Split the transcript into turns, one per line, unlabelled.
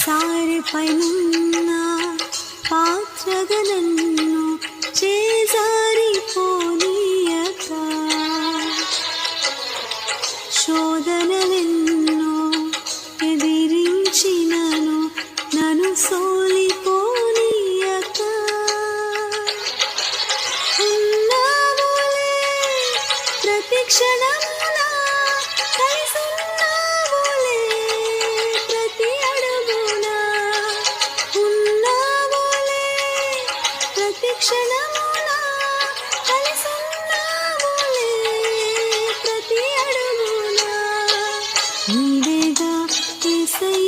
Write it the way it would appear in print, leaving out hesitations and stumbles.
సారెపైనున్న పాత్రగా నన్ను చేజారిపోనీయక శోధనలెన్నో ఎదిరించినను నన్ను సోలిపోనీయక ఉన్నావులే ప్రతి క్షణమున కలిసున్నావులే ప్రతి అడుగున ఉన్నావులే ప్రతి క్షణమున కలిసున్నావులే ప్రతి అడుగున నీవేగా యేసయ్యా